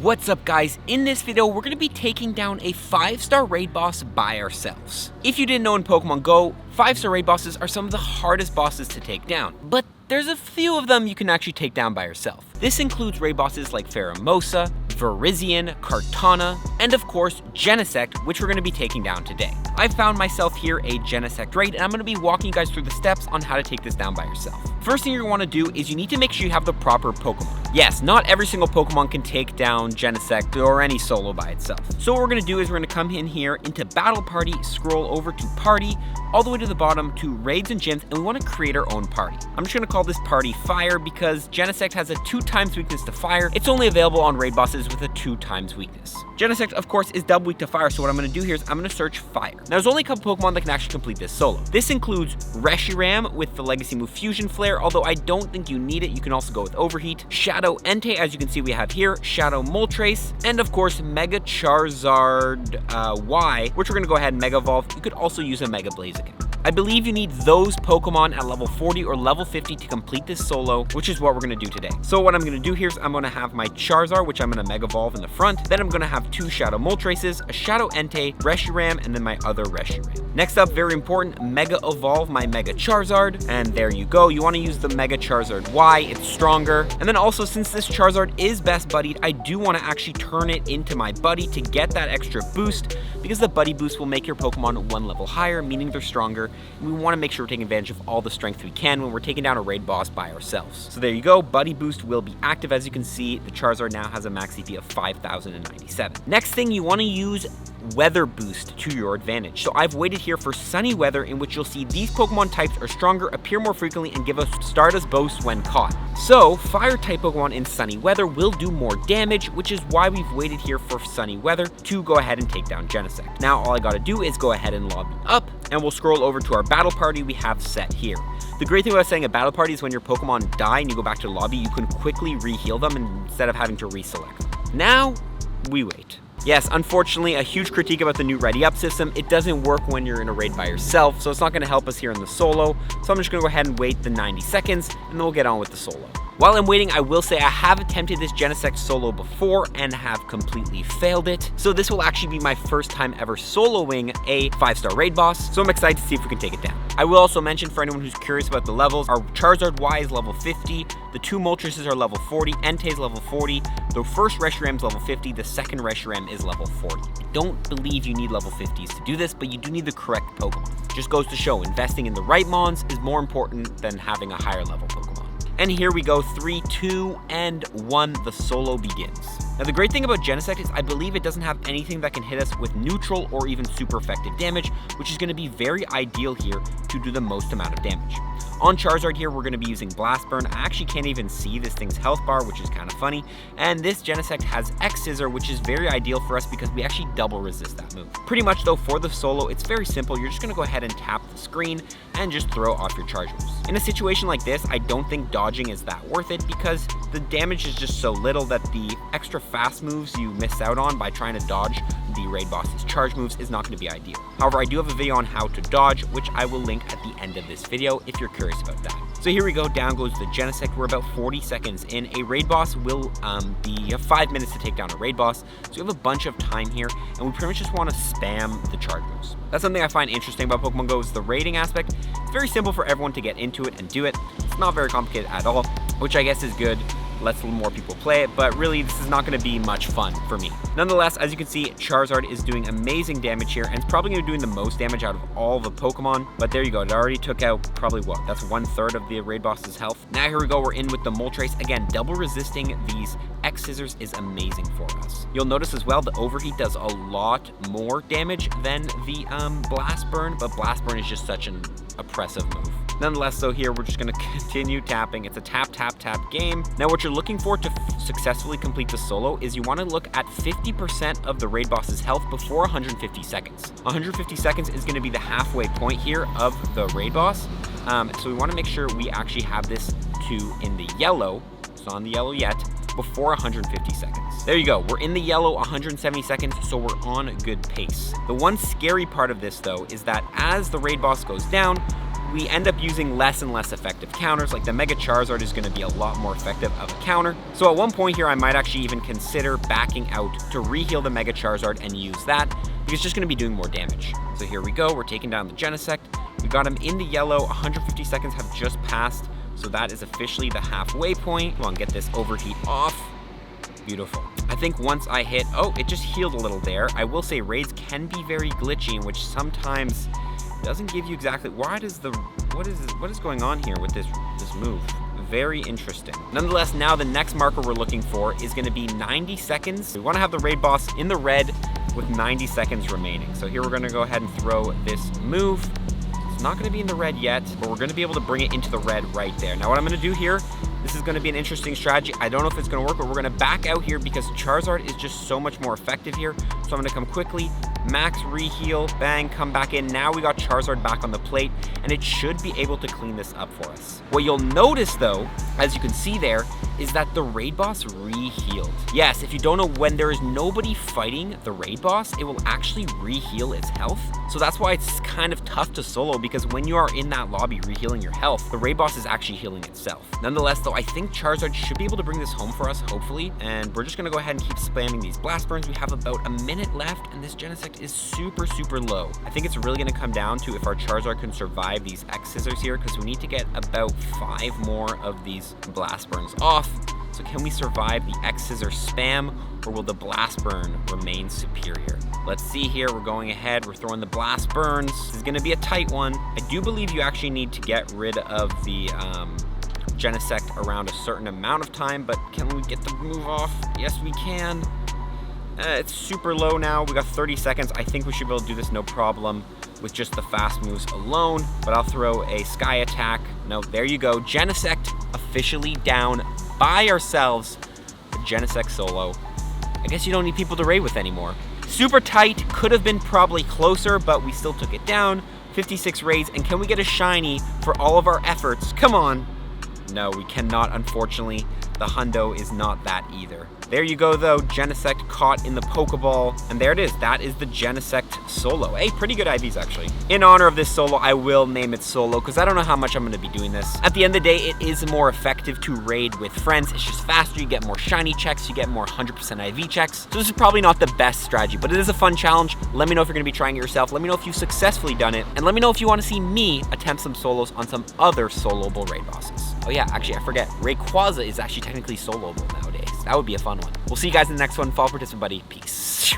What's up guys, in this video we're going to be taking down a 5-star raid boss by ourselves. If you didn't know, in Pokemon Go, 5-star raid bosses are some of the hardest bosses to take down, but there's a few of them you can actually take down by yourself. This includes raid bosses like Pheromosa, Virizion, Kartana, and of course Genesect, which we're going to be taking down today. I found myself here a Genesect raid, and I'm going to be walking you guys through the steps on how to take this down by yourself. First thing you're going to want to do is you need to make sure you have the proper Pokemon. Yes, not every single Pokemon can take down Genesect or any solo by itself. So what we're going to do is we're going to come in here into Battle Party, scroll over to Party, all the way to the bottom to Raids and Gyms, and we want to create our own party. I'm just going to call this party Fire because Genesect has a 2x weakness to Fire. It's only available on raid bosses with a 2x weakness. Genesect, of course, is double weak to Fire, so what I'm going to do here is I'm going to search Fire. Now, there's only a couple Pokemon that can actually complete this solo. This includes Reshiram with the Legacy move Fusion Flare, although I don't think you need it. You can also go with Overheat. Shadow Entei, as you can see we have here, Shadow Moltres, and of course Mega Charizard Y, which we're going to go ahead and Mega Evolve. You could also use a Mega Blaziken. I believe you need those Pokemon at level 40 or level 50 to complete this solo, which is what we're going to do today. So what I'm going to do here is I'm going to have my Charizard, which I'm going to Mega Evolve in the front. Then I'm going to have 2 Shadow Moltres, a Shadow Entei, Reshiram, and then my other Reshiram. Next up, very important, Mega Evolve my Mega Charizard, and there you go. You want to use the Mega Charizard Y, it's stronger. And then also, since this Charizard is best buddied, I do want to actually turn it into my buddy to get that extra boost, because the buddy boost will make your Pokemon 1 level higher, meaning they're stronger. We want to make sure we're taking advantage of all the strength we can when we're taking down a raid boss by ourselves. So there you go, Buddy Boost will be active. As you can see, the Charizard now has a max CP of 5,097. Next thing, you want to use Weather Boost to your advantage. So I've waited here for sunny weather, in which you'll see these Pokemon types are stronger, appear more frequently, and give us Stardust Boost when caught. So Fire type Pokemon in sunny weather will do more damage, which is why we've waited here for sunny weather to go ahead and take down Genesect. Now all I gotta do is go ahead and lobby up, and we'll scroll over to our battle party we have set here. The great thing about setting a battle party is when your Pokemon die and you go back to the lobby, you can quickly re-heal them instead of having to reselect them. Now we wait. Yes, unfortunately, a huge critique about the new Ready Up system. It doesn't work when you're in a raid by yourself, so it's not going to help us here in the solo. So I'm just going to go ahead and wait the 90 seconds, and then we'll get on with the solo. While I'm waiting, I will say I have attempted this Genesect solo before and have completely failed it. So this will actually be my first time ever soloing a 5-star raid boss, so I'm excited to see if we can take it down. I will also mention, for anyone who's curious about the levels, our Charizard Y is level 50, the 2 Moltres are level 40, Entei is level 40, the first Reshiram is level 50, the second Reshiram is level 40. I don't believe you need level 50s to do this, but you do need the correct Pokemon. Just goes to show, investing in the right Mons is more important than having a higher level Pokemon. And here we go, 3, 2, and 1, the solo begins. Now the great thing about Genesect is I believe it doesn't have anything that can hit us with neutral or even super effective damage, which is going to be very ideal here to do the most amount of damage. On Charizard here, we're going to be using Blast Burn. I actually can't even see this thing's health bar, which is kind of funny. And this Genesect has X-Scissor, which is very ideal for us because we actually double resist that move. Pretty much though, for the solo, it's very simple. You're just going to go ahead and tap the screen and just throw off your charge moves. In a situation like this, I don't think dodging is that worth it because the damage is just so little that the extra fast moves you miss out on by trying to dodge the raid boss's charge moves is not going to be ideal. However, I do have a video on how to dodge, which I will link at the end of this video if you're curious about that. So here we go, down goes the Genesect. We're about 40 seconds in. A raid boss will be 5 minutes to take down a raid boss, so we have a bunch of time here, and we pretty much just want to spam the charge moves. That's something I find interesting about Pokemon Go is the raiding aspect. It's very simple for everyone to get into it and do it. It's not very complicated at all, which I guess is good. Lets more people play it, but really this is not going to be much fun for me. Nonetheless, as you can see, Charizard is doing amazing damage here, and it's probably going to be doing the most damage out of all the Pokemon, but there you go, it already took out probably what, that's 1/3 of the raid boss's health. Now here we go, we're in with the Moltres. Again, double resisting these X-Scissors is amazing for us. You'll notice as well, the Overheat does a lot more damage than the Blast Burn, but Blast Burn is just such an oppressive move. Nonetheless, so here we're just going to continue tapping. It's a tap, tap, tap game. Now, what you're looking for to successfully complete the solo is you want to look at 50% of the raid boss's health before 150 seconds. 150 seconds is going to be the halfway point here of the raid boss. So we want to make sure we actually have this in the yellow. It's not in the yellow yet. Before 150 seconds. There you go, we're in the yellow 170 seconds, so we're on a good pace. The one scary part of this though is that as the raid boss goes down, we end up using less and less effective counters. Like the Mega Charizard is going to be a lot more effective of a counter. So at one point here, I might actually even consider backing out to re-heal the Mega Charizard and use that, because it's just going to be doing more damage. So here we go. We're taking down the Genesect. We got him in the yellow. 150 seconds have just passed. So that is officially the halfway point. Come on, get this overheat off. Beautiful. I think once I hit, oh, it just healed a little there. I will say raids can be very glitchy, in which sometimes doesn't give you exactly, what is going on here with this move? Very interesting. Nonetheless, now the next marker we're looking for is going to be 90 seconds. We want to have the raid boss in the red with 90 seconds remaining. So here we're going to go ahead and throw this move. It's not going to be in the red yet, but we're going to be able to bring it into the red right there. Now what I'm going to do here, this is going to be an interesting strategy. I don't know if it's going to work, but we're going to back out here because Charizard is just so much more effective here. So I'm going to come quickly, max re-heal, bang, come back in. Now we got Charizard back on the plate, and it should be able to clean this up for us. What you'll notice though, as you can see there, is that the raid boss re-healed. Yes, if you don't know, when there is nobody fighting the raid boss, it will actually re-heal its health. So that's why it's kind of tough to solo, because when you are in that lobby re-healing your health, the raid boss is actually healing itself. Nonetheless though, I think Charizard should be able to bring this home for us, hopefully, and we're just gonna go ahead and keep spamming these blast burns. We have about a minute left, and this Genesect is super, super low. I think it's really gonna come down to if our Charizard can survive these X scissors here, because we need to get about 5 more of these blast burns off. So can we survive the X scissor spam, or will the blast burn remain superior? Let's see here. We're going ahead. We're throwing the blast burns. This is going to be a tight one. I do believe you actually need to get rid of the Genesect around a certain amount of time, but can we get the move off? Yes, we can. It's super low now. We got 30 seconds. I think we should be able to do this no problem with just the fast moves alone, but I'll throw a Sky Attack. No, there you go. Genesect officially down by ourselves. The Genesect solo. I guess you don't need people to raid with anymore. Super tight, could have been probably closer, but we still took it down. 56 raids, and can we get a shiny for all of our efforts? Come on. No, we cannot, unfortunately. The hundo is not that either. There you go though, Genesect caught in the Pokeball, and there it is. That is the Genesect solo. Hey, pretty good IVs actually. In honor of this solo, I will name it solo, because I don't know how much I'm going to be doing this. At the end of the day, it is more effective to raid with friends. It's just faster, you get more shiny checks, you get more 100% IV checks. So this is probably not the best strategy, but it is a fun challenge. Let me know if you're going to be trying it yourself. Let me know if you've successfully done it, and let me know if you want to see me attempt some solos on some other soloable raid bosses. Oh yeah, actually I forget, Rayquaza is actually technically soloable nowadays. That would be a fun one. We'll see you guys in the next one. Follow participant buddy. Peace.